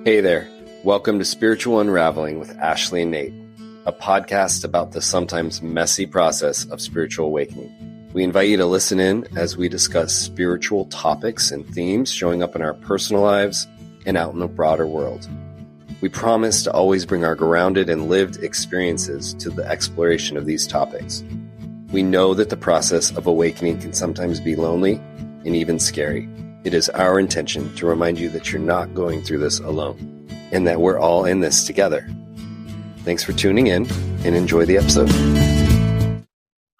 Hey there. Welcome to Spiritual Unraveling with Ashley and Nate, a podcast about the sometimes messy process of spiritual awakening. We invite you to listen in as we discuss spiritual topics and themes showing up in our personal lives and out in the broader world. We promise to always bring our grounded and lived experiences to the exploration of these topics. We know that the process of awakening can sometimes be lonely and even scary. It is our intention to remind you that you're not going through this alone and that we're all in this together. Thanks for tuning in and enjoy the episode.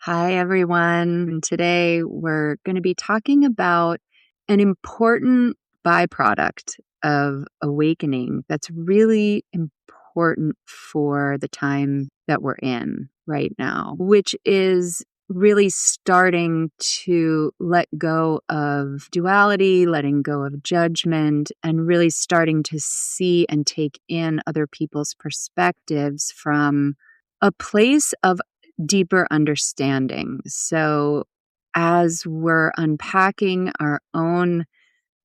Hi, everyone. Today we're going to be talking about an important byproduct of awakening that's really important for the time that we're in right now, which is really starting to let go of duality, letting go of judgment, and really starting to see and take in other people's perspectives from a place of deeper understanding. So as we're unpacking our own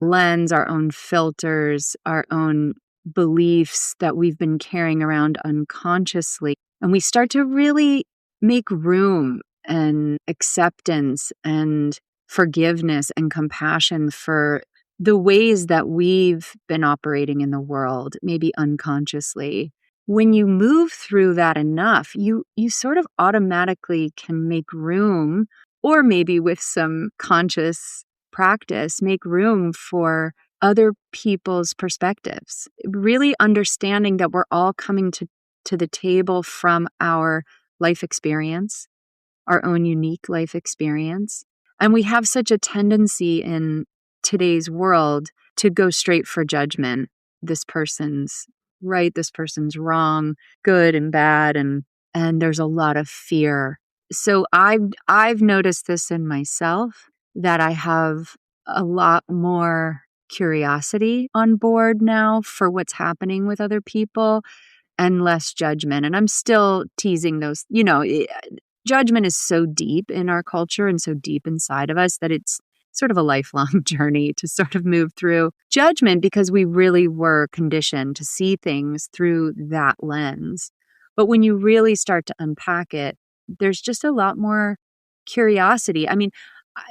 lens, our own filters, our own beliefs that we've been carrying around unconsciously, and we start to really make room and acceptance and forgiveness and compassion for the ways that we've been operating in the world, maybe unconsciously. When you move through that enough, you sort of automatically can make room, or maybe with some conscious practice, make room for other people's perspectives. Really understanding that we're all coming to the table from our life experience, our own unique life experience. And we have such a tendency in today's world to go straight for judgment. This person's right, this person's wrong, good and bad, and there's a lot of fear. So I've noticed this in myself, that I have a lot more curiosity on board now for what's happening with other people and less judgment. And I'm still teasing those, judgment is so deep in our culture and so deep inside of us that it's sort of a lifelong journey to sort of move through judgment, because we really were conditioned to see things through that lens. But when you really start to unpack it, there's just a lot more curiosity. I mean,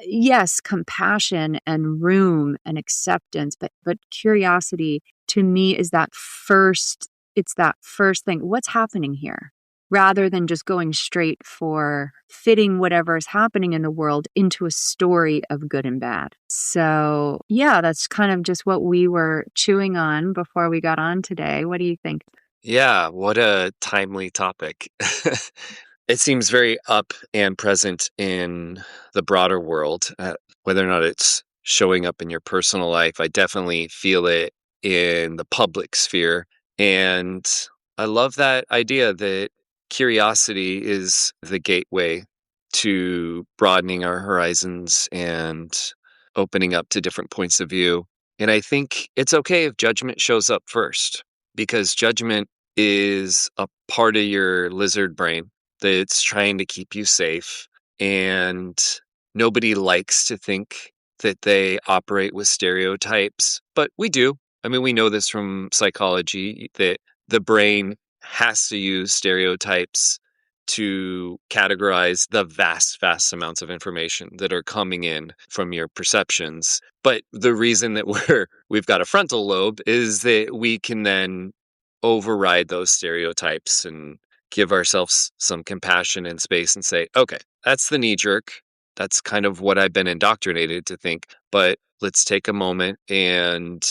yes, compassion and room and acceptance, but curiosity to me is that first thing. What's happening here? Rather than just going straight for fitting whatever is happening in the world into a story of good and bad. So yeah, that's kind of just what we were chewing on before we got on today. What do you think? Yeah, what a timely topic. It seems very up and present in the broader world, whether or not it's showing up in your personal life. I definitely feel it in the public sphere. And I love that idea that curiosity is the gateway to broadening our horizons and opening up to different points of view. And I think it's okay if judgment shows up first, because judgment is a part of your lizard brain that's trying to keep you safe. And nobody likes to think that they operate with stereotypes, but we do. I mean, we know this from psychology that the brain has to use stereotypes to categorize the vast amounts of information that are coming in from your perceptions. But the reason that we've got a frontal lobe is that we can then override those stereotypes and give ourselves some compassion and space and say, okay, that's the knee jerk. That's kind of what I've been indoctrinated to think, but let's take a moment and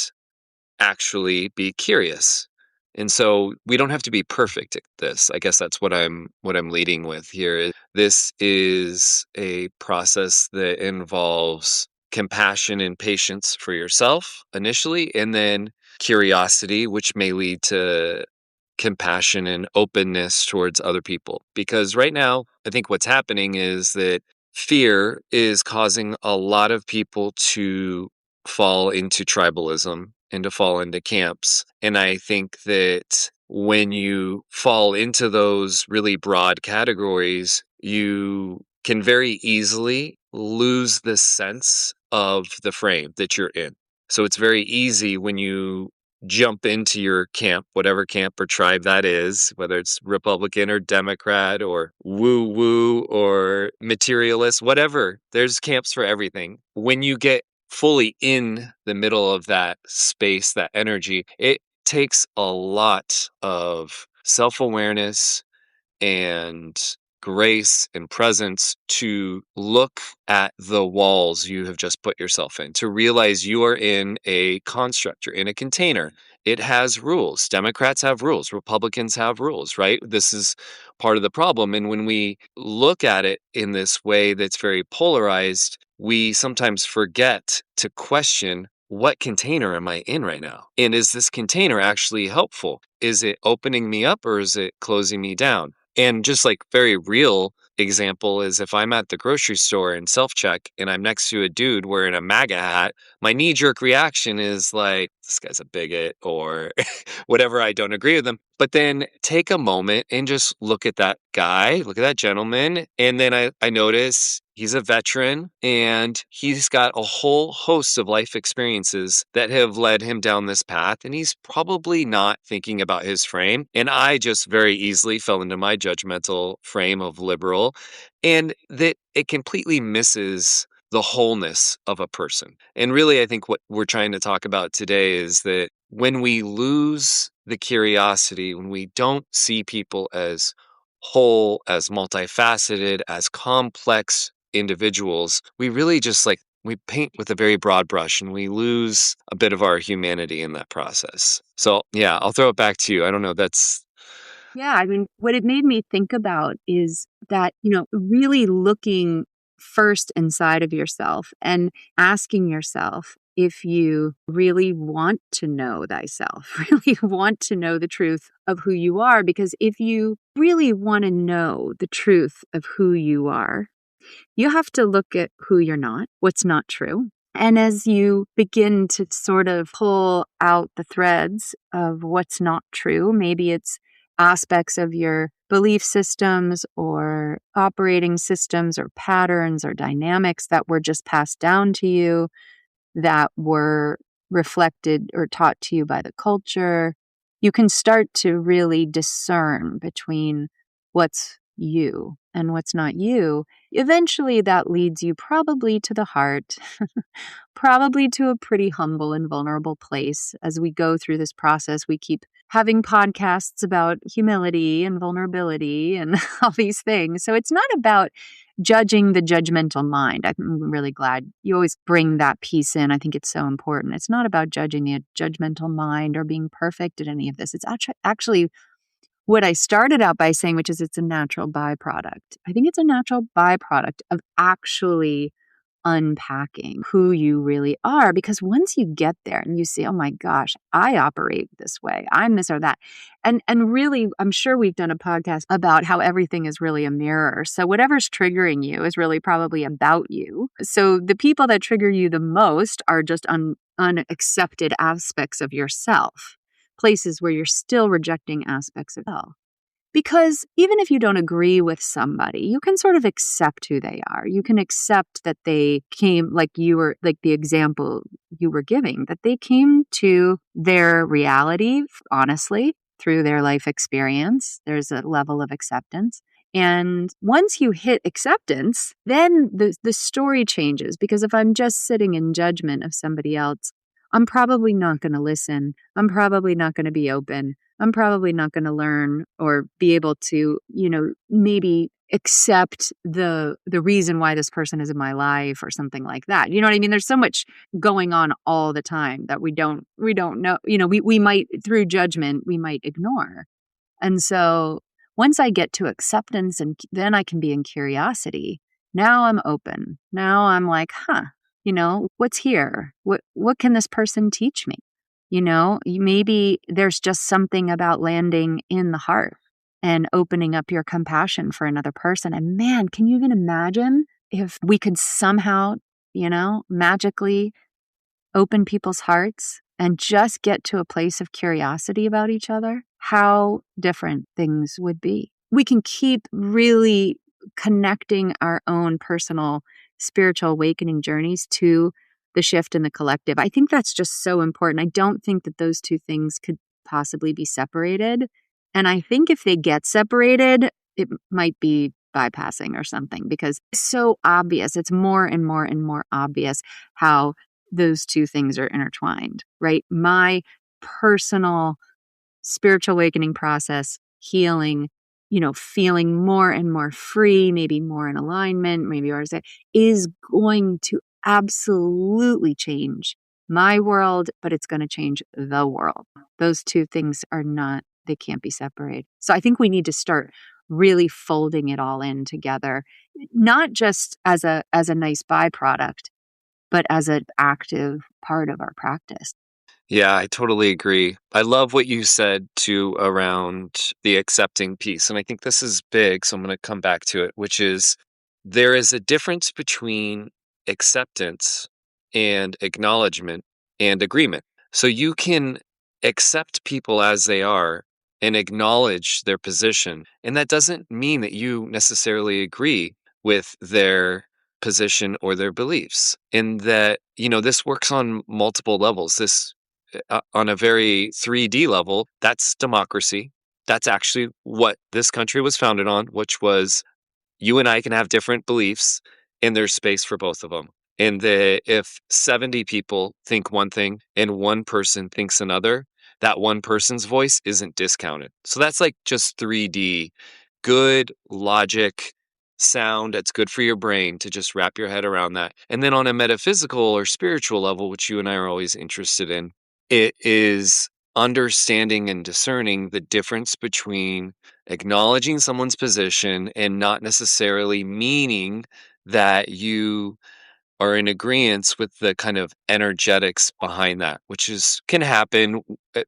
actually be curious. And so we don't have to be perfect at this. I guess that's what I'm leading with here. This is a process that involves compassion and patience for yourself initially, and then curiosity, which may lead to compassion and openness towards other people. Because right now, I think what's happening is that fear is causing a lot of people to fall into tribalism and to fall into camps. And I think that when you fall into those really broad categories, you can very easily lose the sense of the frame that you're in. So it's very easy when you jump into your camp, whatever camp or tribe that is, whether it's Republican or Democrat or woo woo or materialist, whatever. There's camps for everything. When you get fully in the middle of that space, that energy, it takes a lot of self awareness and grace and presence to look at the walls you have just put yourself in, to realize you are in a construct, you're in a container. It has rules. Democrats have rules, Republicans have rules, right? This is part of the problem. And when we look at it in this way that's very polarized, we sometimes forget to question, what container am I in right now? And is this container actually helpful? Is it opening me up or is it closing me down? And just like very real example is if I'm at the grocery store and self check and I'm next to a dude wearing a MAGA hat, my knee jerk reaction is like, this guy's a bigot or whatever. I don't agree with him. But then take a moment and just look at that guy, look at that gentleman. And then I notice he's a veteran and he's got a whole host of life experiences that have led him down this path. And he's probably not thinking about his frame. And I just very easily fell into my judgmental frame of liberal, and that it completely misses the wholeness of a person. And really, I think what we're trying to talk about today is that when we lose the curiosity, when we don't see people as whole, as multifaceted, as complex individuals, we really just like we paint with a very broad brush and we lose a bit of our humanity in that process. So, yeah, I'll throw it back to you. I don't know. That's Yeah, I mean, what it made me think about is that, really looking first inside of yourself and asking yourself if you really want to know thyself, really want to know the truth of who you are. Because if you really want to know the truth of who you are, you have to look at who you're not, what's not true. And as you begin to sort of pull out the threads of what's not true, maybe it's aspects of your belief systems or operating systems or patterns or dynamics that were just passed down to you, that were reflected or taught to you by the culture, you can start to really discern between what's you and what's not you. Eventually, that leads you probably to the heart, probably to a pretty humble and vulnerable place. As we go through this process, we keep having podcasts about humility and vulnerability and all these things. So it's not about judging the judgmental mind. I'm really glad you always bring that piece in. I think it's so important. It's not about judging the judgmental mind or being perfect at any of this. It's actually what I started out by saying, which is it's a natural byproduct. I think it's a natural byproduct of actually unpacking who you really are. Because once you get there and you see, oh my gosh, I operate this way, I'm this or that. And really, I'm sure we've done a podcast about how everything is really a mirror. So whatever's triggering you is really probably about you. So the people that trigger you the most are just unaccepted aspects of yourself, places where you're still rejecting aspects of yourself. Because even if you don't agree with somebody, you can sort of accept who they are. You can accept that they came, like you were, like the example you were giving, that they came to their reality, honestly, through their life experience. There's a level of acceptance. And once you hit acceptance, then the story changes. Because if I'm just sitting in judgment of somebody else, I'm probably not going to listen. I'm probably not going to be open. I'm probably not going to learn or be able to, maybe accept the reason why this person is in my life or something like that. You know what I mean? There's so much going on all the time that we don't know, we might, through judgment, we might ignore. And so once I get to acceptance and then I can be in curiosity, now I'm open. Now I'm like, what's here? What can this person teach me? Maybe there's just something about landing in the heart and opening up your compassion for another person. And man, can you even imagine if we could somehow, magically open people's hearts and just get to a place of curiosity about each other? How different things would be. We can keep really connecting our own personal spiritual awakening journeys to the shift in the collective. I think that's just so important. I don't think that those two things could possibly be separated. And I think if they get separated, it might be bypassing or something because it's so obvious. It's more and more and more obvious how those two things are intertwined, right? My personal spiritual awakening process, healing, feeling more and more free, maybe more in alignment, maybe ours is going to absolutely change my world, but it's going to change the world. Those two things are not, they can't be separated. So I think we need to start really folding it all in together, not just as a nice byproduct, but as an active part of our practice. Yeah, I totally agree. I love what you said too around the accepting piece. And I think this is big. So I'm going to come back to it, which is there is a difference between acceptance and acknowledgement and agreement. So you can accept people as they are and acknowledge their position. And that doesn't mean that you necessarily agree with their position or their beliefs. And that, this works on multiple levels. This on a very 3D level, that's democracy. That's actually what this country was founded on, which was you and I can have different beliefs and there's space for both of them. And if 70 people think one thing and one person thinks another, that one person's voice isn't discounted. So that's like just 3D, good logic, sound that's good for your brain to just wrap your head around that. And then on a metaphysical or spiritual level, which you and I are always interested in, it is understanding and discerning the difference between acknowledging someone's position and not necessarily meaning that you are in agreement with the kind of energetics behind that, which is can happen,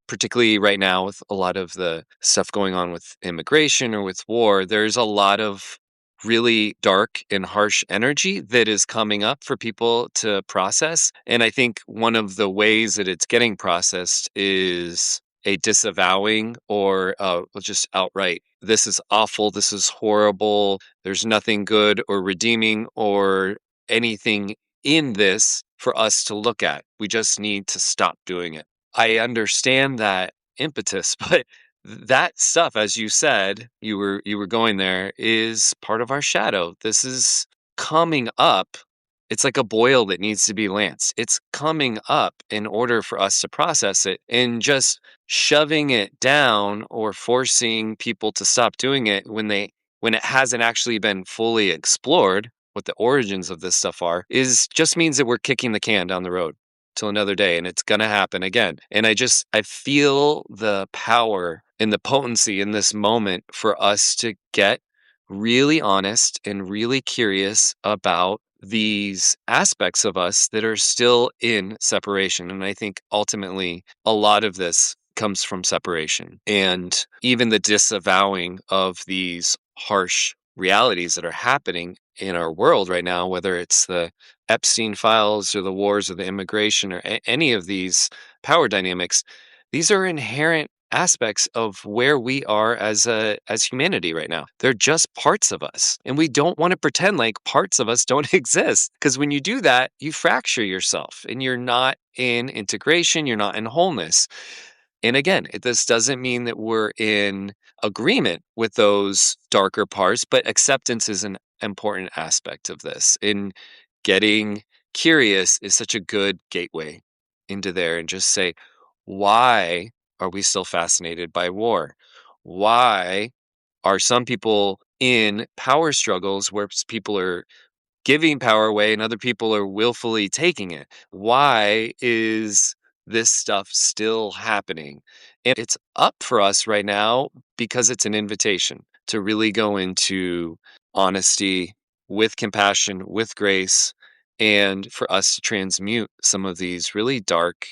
particularly right now with a lot of the stuff going on with immigration or with war. There's a lot of really dark and harsh energy that is coming up for people to process. And I think one of the ways that it's getting processed is a disavowing or just outright, this is awful, this is horrible, there's nothing good or redeeming or anything in this for us to look at. We just need to stop doing it. I understand that impetus, but that stuff, as you said, you were going there, is part of our shadow. This is coming up. It's like a boil that needs to be lanced. It's coming up in order for us to process it, and just shoving it down or forcing people to stop doing it when it hasn't actually been fully explored what the origins of this stuff are is just means that we're kicking the can down the road till another day, and it's going to happen again. And I feel the power and the potency in this moment for us to get really honest and really curious about these aspects of us that are still in separation. And I think ultimately a lot of this comes from separation and even the disavowing of these harsh realities that are happening in our world right now, whether it's the Epstein files or the wars or the immigration or any of these power dynamics. These are inherent aspects of where we are as humanity right now. They're just parts of us. And we don't want to pretend like parts of us don't exist, because when you do that, you fracture yourself and you're not in integration, you're not in wholeness. And again, this doesn't mean that we're in agreement with those darker parts, but acceptance is an important aspect of this. In getting curious is such a good gateway into there, and just say, why are we still fascinated by war? Why are some people in power struggles where people are giving power away and other people are willfully taking it? Why is this stuff still happening? And it's up for us right now because it's an invitation to really go into honesty with compassion, with grace, and for us to transmute some of these really dark,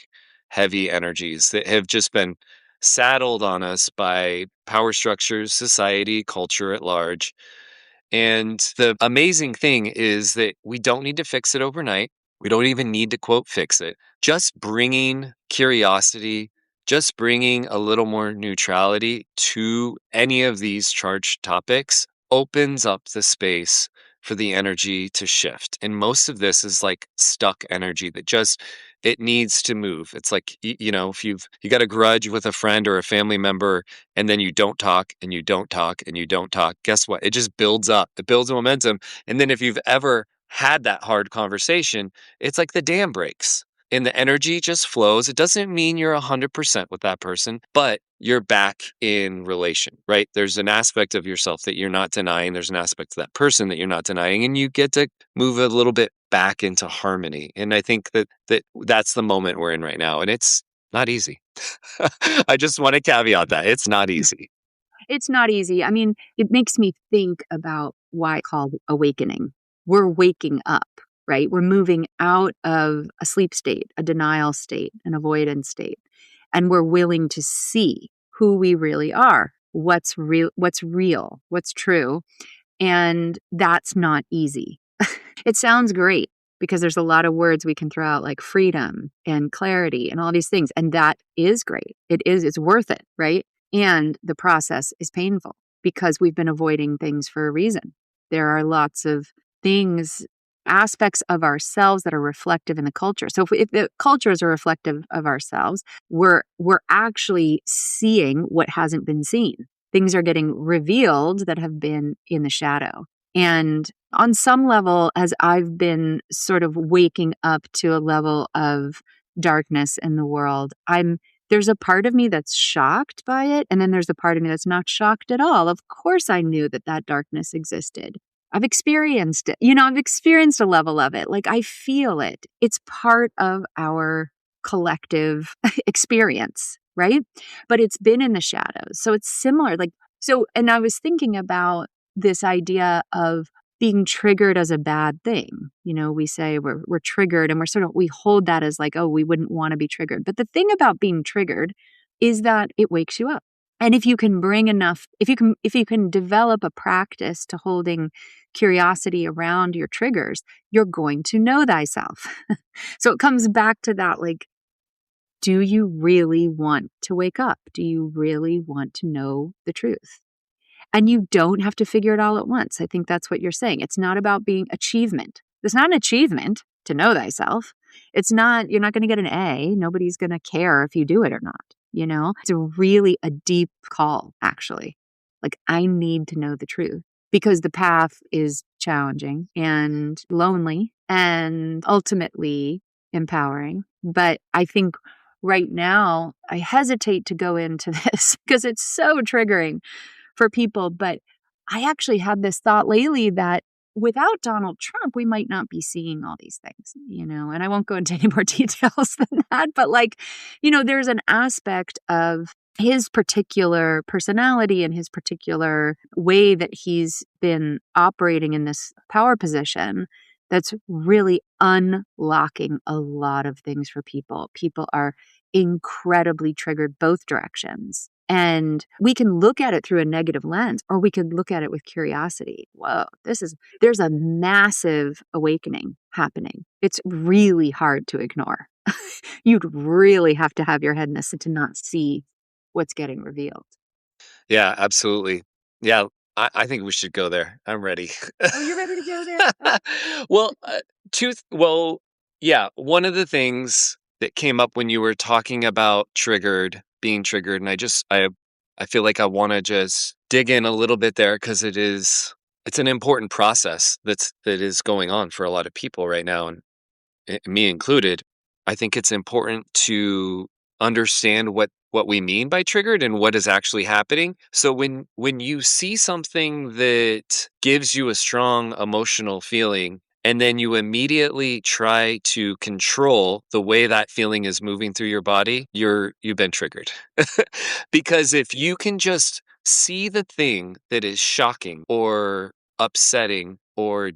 heavy energies that have just been saddled on us by power structures, society, culture at large. And the amazing thing is that we don't need to fix it overnight. We don't even need to quote fix it. Just bringing curiosity, just bringing a little more neutrality to any of these charged topics opens up the space for the energy to shift. And most of this is like stuck energy that just it needs to move. It's like if you got a grudge with a friend or a family member and then you don't talk and you don't talk and you don't talk, guess what? It just builds up. It builds momentum. And then if you've ever had that hard conversation, it's like the dam breaks and the energy just flows. It doesn't mean you're 100% with that person, but you're back in relation, right? There's an aspect of yourself that you're not denying. There's an aspect of that person that you're not denying, and you get to move a little bit back into harmony. And I think that's the moment we're in right now, and it's not easy. I just want to caveat that it's not easy. It's not easy. I mean, it makes me think about why it's called awakening. We're waking up, right? We're moving out of a sleep state, a denial state, an avoidance state, and we're willing to see who we really are, what's real, what's true, and that's not easy. It sounds great because there's a lot of words we can throw out like freedom and clarity and all these things. And that is great. It's worth it, right? And the process is painful because we've been avoiding things for a reason. There are lots of things, aspects of ourselves that are reflective in the culture. So if the cultures are reflective of ourselves, we're actually seeing what hasn't been seen. Things are getting revealed that have been in the shadow. And on some level, as I've been sort of waking up to a level of darkness in the world, there's a part of me that's shocked by it, and then there's a part of me that's not shocked at all. Of course I knew that darkness existed. I've experienced it. I've experienced a level of it. Like I feel it. It's part of our collective experience, right? But it's been in the shadows. So it's similar. And I was thinking about this idea of being triggered as a bad thing. We say we're triggered and we hold that as like, oh, we wouldn't want to be triggered. But the thing about being triggered is that it wakes you up. And if you can if you can develop a practice to holding curiosity around your triggers, you're going to know thyself. So it comes back to that, like, do you really want to wake up? Do you really want to know the truth? And you don't have to figure it all at once. I think that's what you're saying. It's not about being achievement. It's not an achievement to know thyself. You're not going to get an A. Nobody's going to care if you do it or not. It's really a deep call, actually. Like, I need to know the truth because the path is challenging and lonely and ultimately empowering. But I think right now, I hesitate to go into this because it's so triggering for people. But I actually had this thought lately that without Donald Trump, we might not be seeing all these things, and I won't go into any more details than that. But there's an aspect of his particular personality and his particular way that he's been operating in this power position that's really unlocking a lot of things for people. People are incredibly triggered both directions. And we can look at it through a negative lens, or we could look at it with curiosity. Whoa, there's a massive awakening happening. It's really hard to ignore. You'd really have to have your head in the sand to not see what's getting revealed. Yeah, absolutely. Yeah, I think we should go there. I'm ready. Oh, you're ready to go there? Oh, Well, well, yeah, one of the things that came up when you were talking about being triggered, and I feel like I want to just dig in a little bit there because it's an important process that is going on for a lot of people right now, and me included. I think it's important to understand what we mean by triggered and what is actually happening. So when you see something that gives you a strong emotional feeling and then you immediately try to control the way that feeling is moving through your body, you've been triggered. Because if you can just see the thing that is shocking or upsetting or,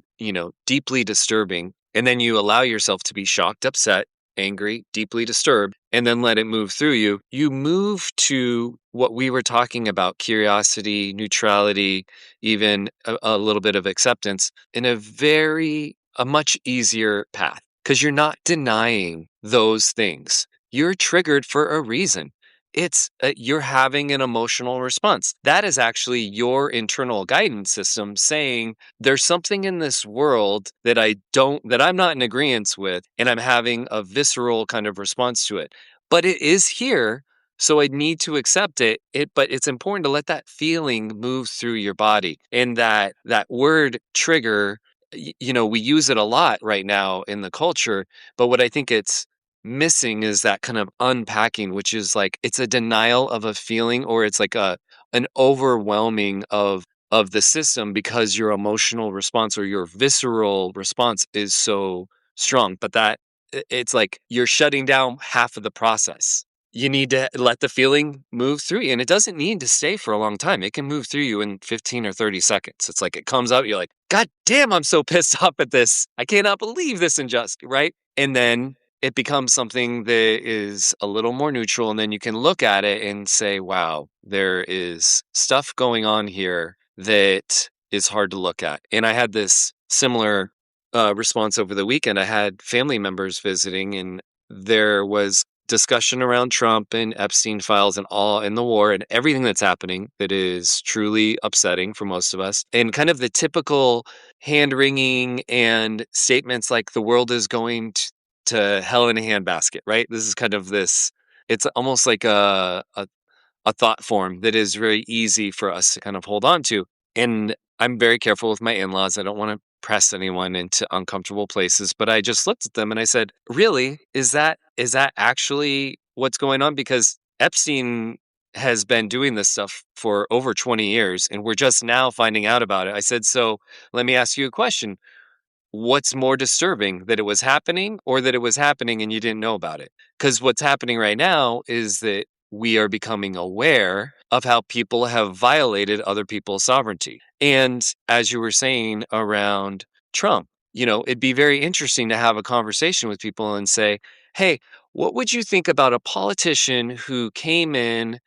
deeply disturbing, and then you allow yourself to be shocked, upset, angry, deeply disturbed, and then let it move through you, you move to what we were talking about curiosity, neutrality, even a little bit of acceptance in a much easier path because you're not denying those things. You're triggered for a reason. it's you're having an emotional response. That is actually your internal guidance system saying there's something in this world that I'm not in agreement with, and I'm having a visceral kind of response to it. But it is here, so I need to accept it. But it's important to let that feeling move through your body. And that word trigger, we use it a lot right now in the culture. But what I think it's missing is that kind of unpacking, which is like it's a denial of a feeling, or it's like an overwhelming of the system because your emotional response or your visceral response is so strong. But it's like you're shutting down half of the process. You need to let the feeling move through you, and it doesn't need to stay for a long time. It can move through you in 15 or 30 seconds. It's like it comes out, you're like, God damn, I'm so pissed off at this. I cannot believe this injustice, right? And then it becomes something that is a little more neutral. And then you can look at it and say, wow, there is stuff going on here that is hard to look at. And I had this similar response over the weekend. I had family members visiting, and there was discussion around Trump and Epstein files and all in the war and everything that's happening that is truly upsetting for most of us. And kind of the typical hand wringing and statements like the world is going to hell in a handbasket, right? This is kind of this, it's almost like a thought form that is very easy for us to kind of hold on to. And I'm very careful with my in-laws. I don't want to press anyone into uncomfortable places, but I just looked at them and I said, "Really? Is that actually what's going on? Because Epstein has been doing this stuff for over 20 years and we're just now finding out about it." I said, "So, let me ask you a question. What's more disturbing, that it was happening or that it was happening and you didn't know about it? Because what's happening right now is that we are becoming aware of how people have violated other people's sovereignty. And as you were saying around Trump, it'd be very interesting to have a conversation with people and say, hey, what would you think about a politician who came in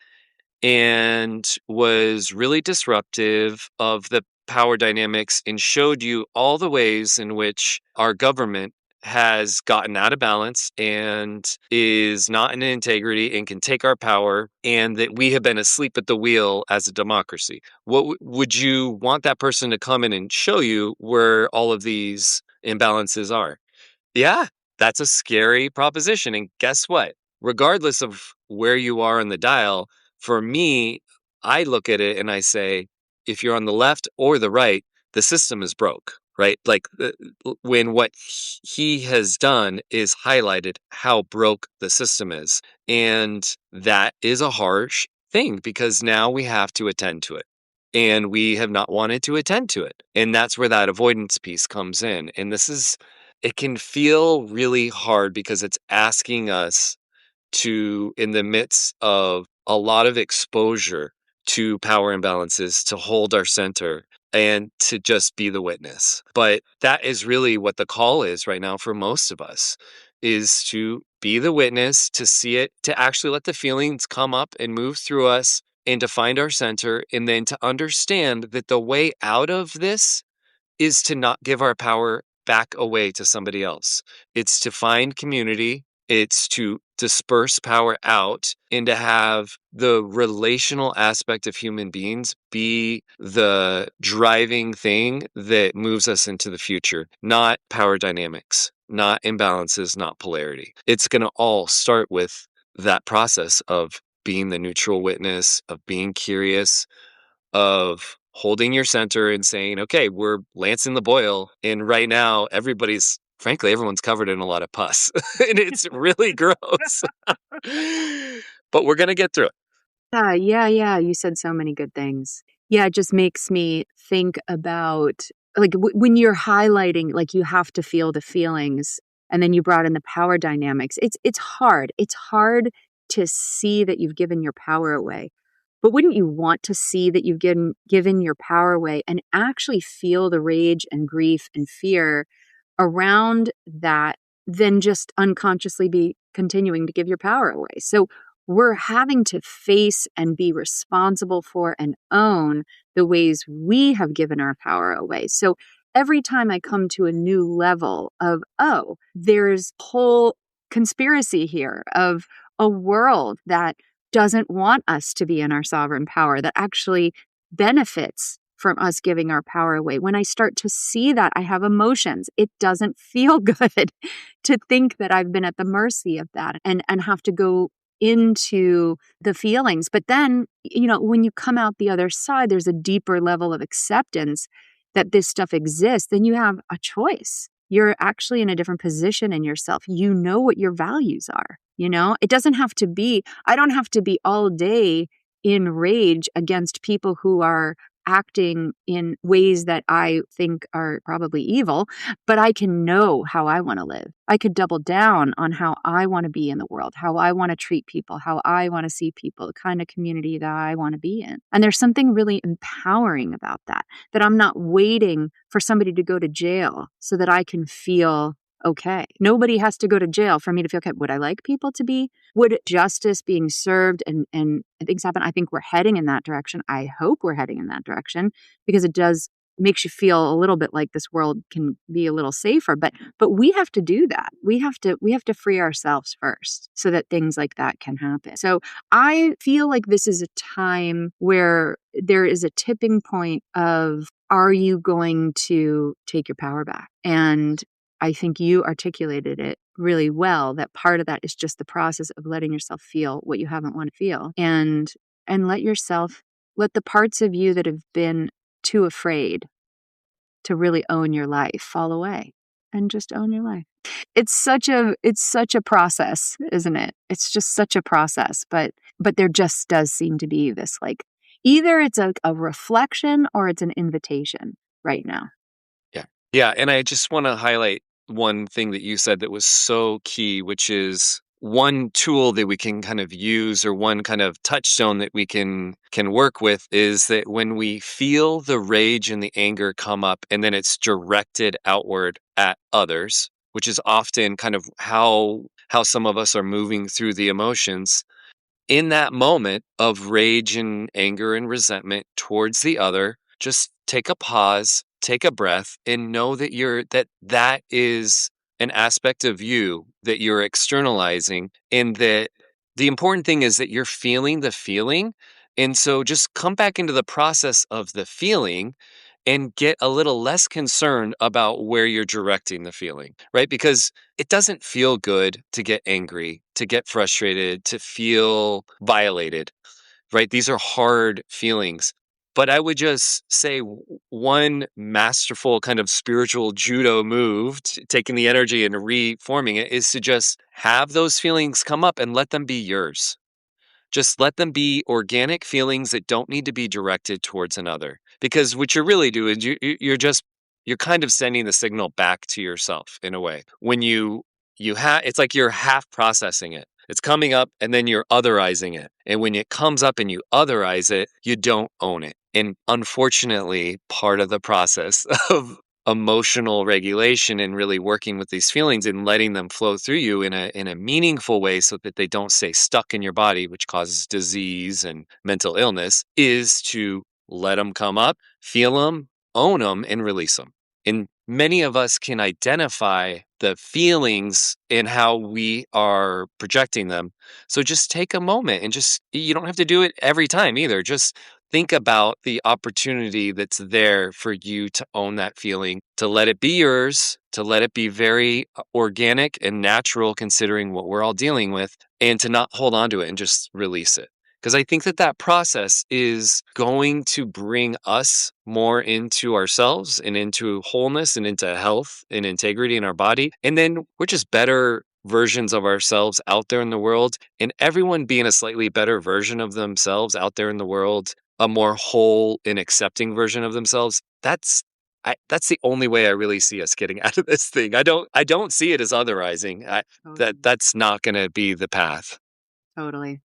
and was really disruptive of the power dynamics and showed you all the ways in which our government has gotten out of balance and is not in integrity and can take our power, and that we have been asleep at the wheel as a democracy? Would you want that person to come in and show you where all of these imbalances are? Yeah, that's a scary proposition. And guess what? Regardless of where you are on the dial, for me, I look at it and I say, if you're on the left or the right, the system is broke, right? Like when what he has done is highlighted how broke the system is. And that is a harsh thing because now we have to attend to it. And we have not wanted to attend to it. And that's where that avoidance piece comes in. And it can feel really hard because it's asking us to, in the midst of a lot of exposure to power imbalances, to hold our center and to just be the witness. But that is really what the call is right now for most of us, is to be the witness, to see it, to actually let the feelings come up and move through us, and to find our center, and then to understand that the way out of this is to not give our power back away to somebody else. It's to find community, it's to disperse power out, and to have the relational aspect of human beings be the driving thing that moves us into the future, not power dynamics, not imbalances, not polarity. It's going to all start with that process of being the neutral witness, of being curious, of holding your center and saying, okay, we're lancing the boil. And right now, frankly, everyone's covered in a lot of pus and it's really gross, but we're going to get through it. Yeah, yeah, yeah, you said so many good things. Yeah, it just makes me think about, like, when you're highlighting, like, you have to feel the feelings, and then you brought in the power dynamics. It's hard. It's hard to see that you've given your power away. But wouldn't you want to see that you've given your power away and actually feel the rage and grief and fear around that, than just unconsciously be continuing to give your power away? So we're having to face and be responsible for and own the ways we have given our power away. So every time I come to a new level of, oh, there's whole conspiracy here of a world that doesn't want us to be in our sovereign power, that actually benefits from us giving our power away. When I start to see that, I have emotions. It doesn't feel good to think that I've been at the mercy of that and have to go into the feelings. But then, when you come out the other side, there's a deeper level of acceptance that this stuff exists. Then you have a choice. You're actually in a different position in yourself. You know what your values are. It doesn't have to be, I don't have to be all day in rage against people who are acting in ways that I think are probably evil, but I can know how I want to live. I could double down on how I want to be in the world, how I want to treat people, how I want to see people, the kind of community that I want to be in. And there's something really empowering about that I'm not waiting for somebody to go to jail so that I can feel okay. Nobody has to go to jail for me to feel okay. Would I like people to be? Would justice being served and things happen? I think we're heading in that direction. I hope we're heading in that direction because it does makes you feel a little bit like this world can be a little safer. But we have to do that. We have to free ourselves first so that things like that can happen. So I feel like this is a time where there is a tipping point of, are you going to take your power back? And I think you articulated it really well, that part of that is just the process of letting yourself feel what you haven't want to feel, and let the parts of you that have been too afraid to really own your life fall away, and just own your life. It's such a process, isn't it? It's just such a process, but there just does seem to be this, like, either it's a reflection or it's an invitation right now. Yeah. Yeah. And I just want to highlight one thing that you said that was so key, which is one tool that we can kind of use, or one kind of touchstone that we can work with, is that when we feel the rage and the anger come up and then it's directed outward at others, which is often kind of how some of us are moving through the emotions, in that moment of rage and anger and resentment towards the other, just take a pause, take a breath, and know that that is an aspect of you that you're externalizing, and that the important thing is that you're feeling the feeling. And so just come back into the process of the feeling and get a little less concerned about where you're directing the feeling, right? Because it doesn't feel good to get angry, to get frustrated, to feel violated, right? These are hard feelings. But I would just say one masterful kind of spiritual judo move, taking the energy and reforming it, is to just have those feelings come up and let them be yours. Just let them be organic feelings that don't need to be directed towards another. Because what you're really doing is you're kind of sending the signal back to yourself in a way. When it's like you're half processing it. It's coming up and then you're otherizing it. And when it comes up and you otherize it, you don't own it. And unfortunately, part of the process of emotional regulation and really working with these feelings and letting them flow through you in a meaningful way so that they don't stay stuck in your body, which causes disease and mental illness, is to let them come up, feel them, own them, and release them. And many of us can identify the feelings and how we are projecting them. So just take a moment and you don't have to do it every time either. Just think about the opportunity that's there for you to own that feeling, to let it be yours, to let it be very organic and natural considering what we're all dealing with, and to not hold on to it and just release it. Because I think that process is going to bring us more into ourselves and into wholeness and into health and integrity in our body. And then we're just better versions of ourselves out there in the world, and everyone being a slightly better version of themselves out there in the world, a more whole and accepting version of themselves. That's the only way I really see us getting out of this thing. I don't see it as otherizing. Totally. That's not going to be the path. Totally.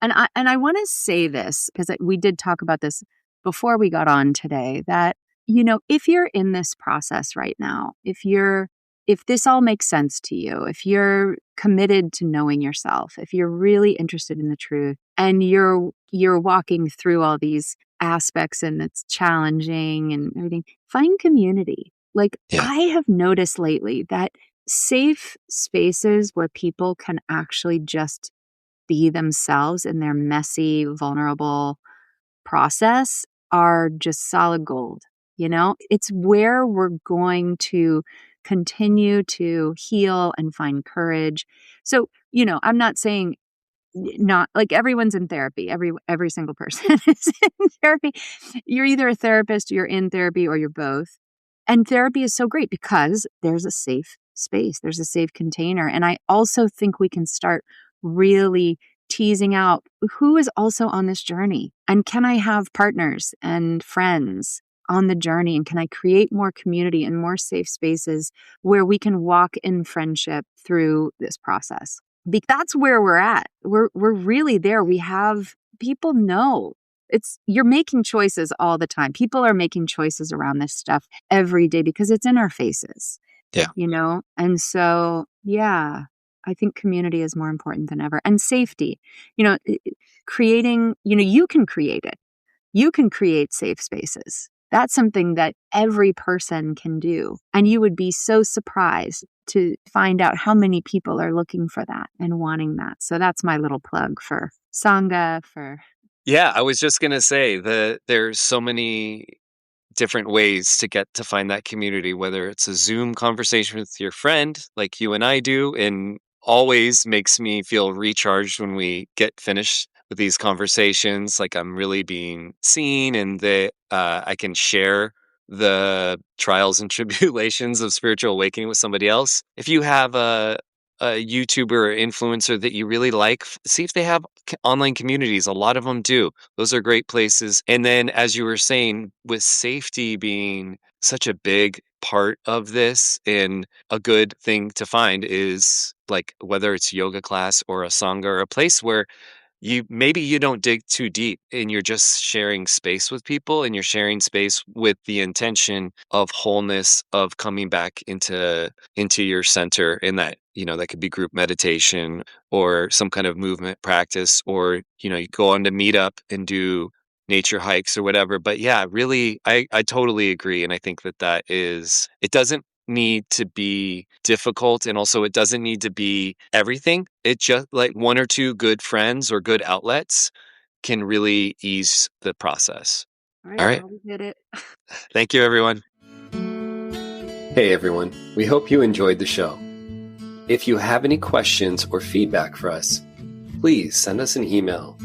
And I want to say this because we did talk about this before we got on today, that if you're in this process right now, if this all makes sense to you, if you're committed to knowing yourself, if you're really interested in the truth, and you're walking through all these aspects and it's challenging and everything, find community. Like, Yeah. I have noticed lately that safe spaces where people can actually just be themselves in their messy, vulnerable process are just solid gold. It's where we're going to continue to heal and find courage. So, I'm not saying not like everyone's in therapy. Every single person is in therapy. You're either a therapist, you're in therapy, or you're both. And therapy is so great because there's a safe space, there's a safe container. And I also think we can start really teasing out who is also on this journey. And can I have partners and friends on the journey? And can I create more community and more safe spaces where we can walk in friendship through this process? That's where we're at. We're really there. We have people know you're making choices all the time. People are making choices around this stuff every day because it's in our faces, Yeah. And so, yeah, I think community is more important than ever. And safety, creating, you can create it. You can create safe spaces. That's something that every person can do. And you would be so surprised to find out how many people are looking for that and wanting that. So that's my little plug for Sangha, for Yeah, I was just gonna say that there's so many different ways to get to find that community, whether it's a Zoom conversation with your friend like you and I do, and always makes me feel recharged when we get finished with these conversations. Like I'm really being seen and that I can share the trials and tribulations of spiritual awakening with somebody else. If you have a YouTuber or influencer that you really like, see if they have online communities. A lot of them do. Those are great places. And then, as you were saying, with safety being such a big part of this, and a good thing to find is like whether it's yoga class or a sangha or a place where you don't dig too deep and you're just sharing space with people, and you're sharing space with the intention of wholeness, of coming back into your center. And that that could be group meditation or some kind of movement practice, or you go on to meet up and do nature hikes or whatever. But yeah, really, I totally agree. And I think it doesn't need to be difficult, and also it doesn't need to be everything. It just like one or two good friends or good outlets can really ease the process. all All right, right. well, we did it. Thank you, everyone. Hey, everyone. We hope you enjoyed the show. If you have any questions or feedback for us, please send us an email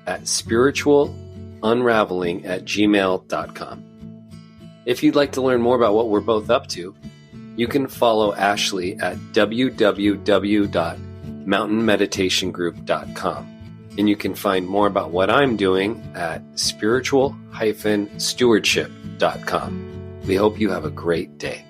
at spiritualunraveling@gmail.com. If you'd like to learn more about what we're both up to, you can follow Ashley at www.mountainmeditationgroup.com. And you can find more about what I'm doing at spiritual-stewardship.com. We hope you have a great day.